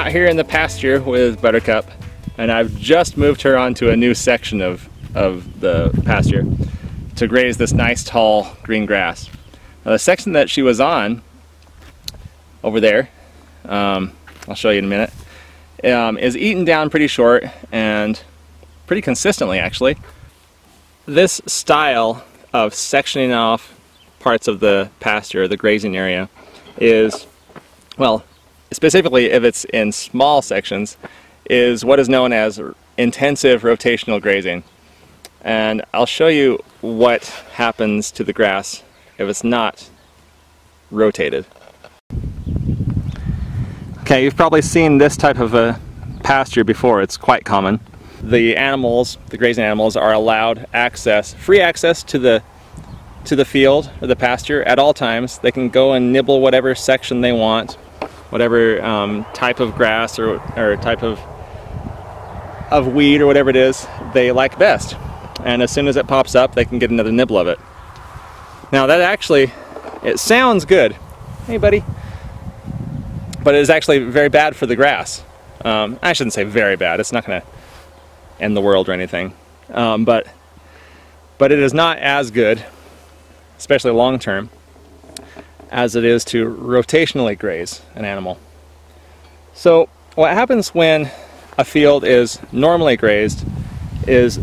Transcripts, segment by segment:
out here in the pasture with Buttercup, and I've just moved her onto a new section of the pasture to graze this nice tall green grass. Now, the section that she was on over there, I'll show you in a minute, is eaten down pretty short and pretty consistently actually. This style of sectioning off parts of the pasture, the grazing area, is, well, specifically if it's in small sections, is what is known as intensive rotational grazing. And I'll show you what happens to the grass if it's not rotated. Okay, you've probably seen this type of a pasture before. It's quite common. The animals, the grazing animals, are allowed access, free access to the field or the pasture at all times. They can go and nibble whatever section they want, whatever type of grass or type of weed or whatever it is they like best. And as soon as it pops up, they can get another nibble of it. Now that actually, it sounds good. Hey buddy. But it is actually very bad for the grass. I shouldn't say very bad. It's not going to end the world or anything. But it is not as good, especially long term, as it is to rotationally graze an animal. So what happens when a field is normally grazed is,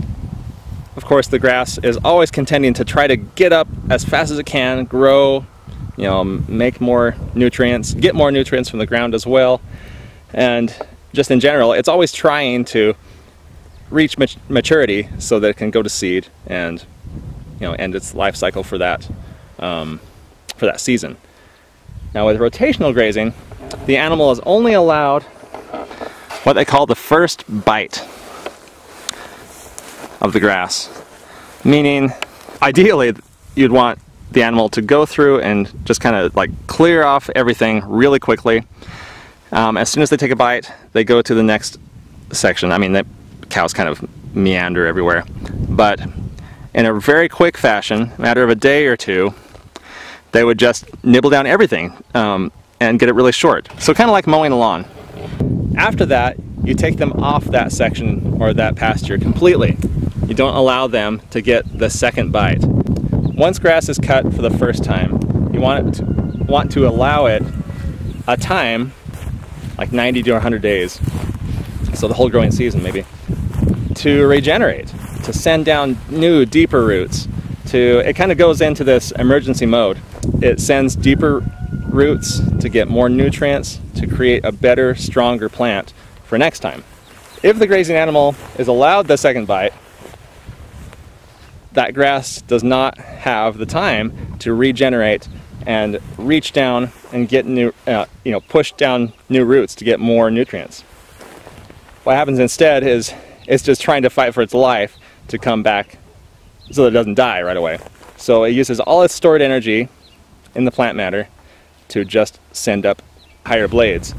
of course, the grass is always contending to try to get up as fast as it can, grow, you know, make more nutrients, get more nutrients from the ground as well. And just in general, it's always trying to reach maturity so that it can go to seed and, you know, end its life cycle for that season. Now with rotational grazing, the animal is only allowed what they call the first bite of the grass, meaning ideally you'd want the animal to go through and just kind of like clear off everything really quickly. As soon as they take a bite, they go to the next section. I mean, the cows kind of meander everywhere, but in a very quick fashion, a matter of a day or two, they would just nibble down everything and get it really short. So kind of like mowing a lawn. After that, you take them off that section or that pasture completely. You don't allow them to get the second bite. Once grass is cut for the first time, you want to allow it a time, like 90 to 100 days, so the whole growing season maybe, to regenerate, to send down new, deeper roots. It kind of goes into this emergency mode. It sends deeper roots to get more nutrients to create a better, stronger plant for next time. If the grazing animal is allowed the second bite, that grass does not have the time to regenerate and reach down and get new, push down new roots to get more nutrients. What happens instead is it's just trying to fight for its life to come back so that it doesn't die right away. So it uses all its stored energy in the plant matter to just send up higher blades.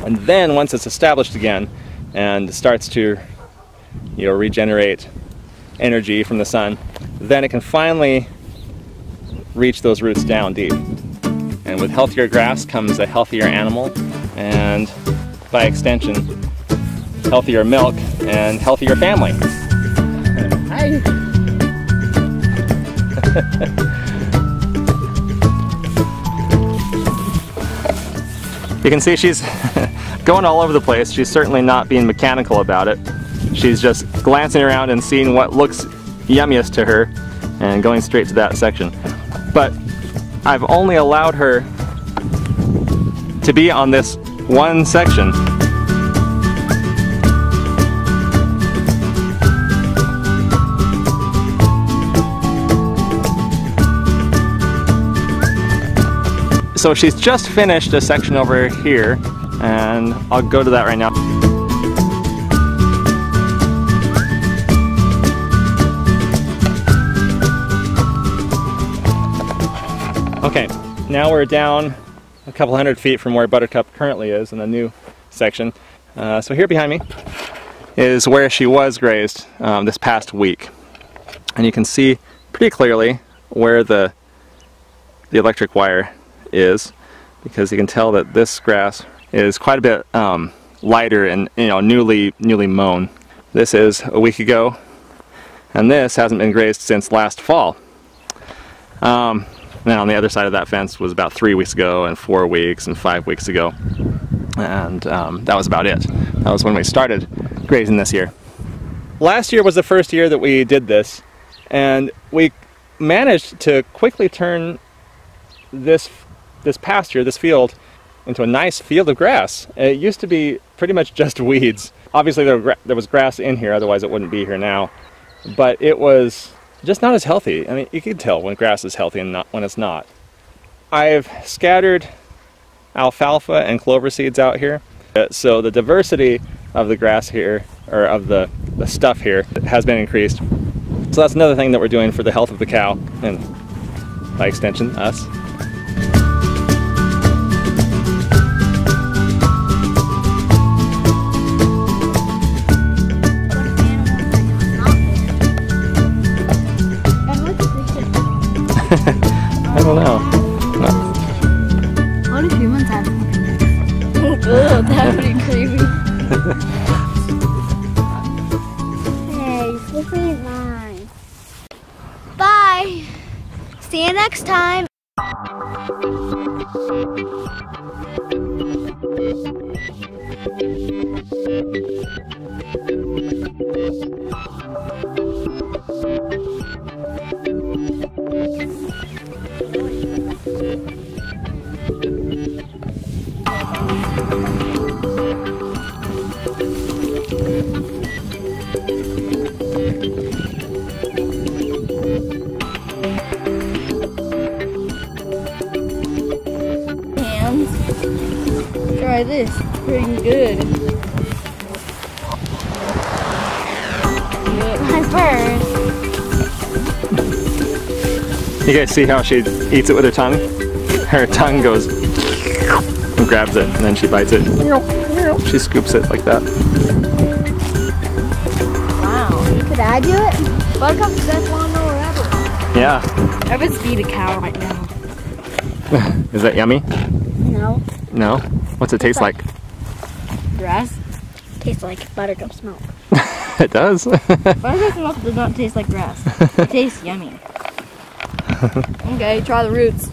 And then once it's established again and starts to regenerate energy from the sun, then it can finally reach those roots down deep. And with healthier grass comes a healthier animal, and by extension, healthier milk and healthier family. Hi! You can see she's going all over the place. She's certainly not being mechanical about it. She's just glancing around and seeing what looks yummiest to her and going straight to that section. But I've only allowed her to be on this one section. So she's just finished a section over here, and I'll go to that right now. Okay, now we're down a couple hundred feet from where Buttercup currently is in the new section. So here behind me is where she was grazed this past week. And you can see pretty clearly where the electric wire is, because you can tell that this grass is quite a bit lighter and newly mown. This is a week ago, and this hasn't been grazed since last fall. Now on the other side of that fence was about 3 weeks ago, and 4 weeks, and 5 weeks ago, and that was about it. That was when we started grazing this year. Last year was the first year that we did this, and we managed to quickly turn this pasture, this field, into a nice field of grass. It used to be pretty much just weeds. Obviously there was grass in here, otherwise it wouldn't be here now, but it was just not as healthy. I mean, you can tell when grass is healthy and not when it's not. I've scattered alfalfa and clover seeds out here, so the diversity of the grass here, or of the stuff here, has been increased. So that's another thing that we're doing for the health of the cow, and by extension, us. I don't know. What if humans have happiness? Oh, that would be creepy. Hey, Slippy is mine. Bye. See you next time. Try this. Pretty good. My bird. You guys see how she eats it with her tongue? Her tongue goes and grabs it, and then she bites it. She scoops it like that. Wow. Could I do it? Buttercup's the best lawnmower ever. Yeah. I would feed a cow right now. Is that yummy? No. No? What's it taste like? Grass. Tastes like buttercup milk. It does. Buttercup milk does not taste like grass. It tastes yummy. Okay, try the roots.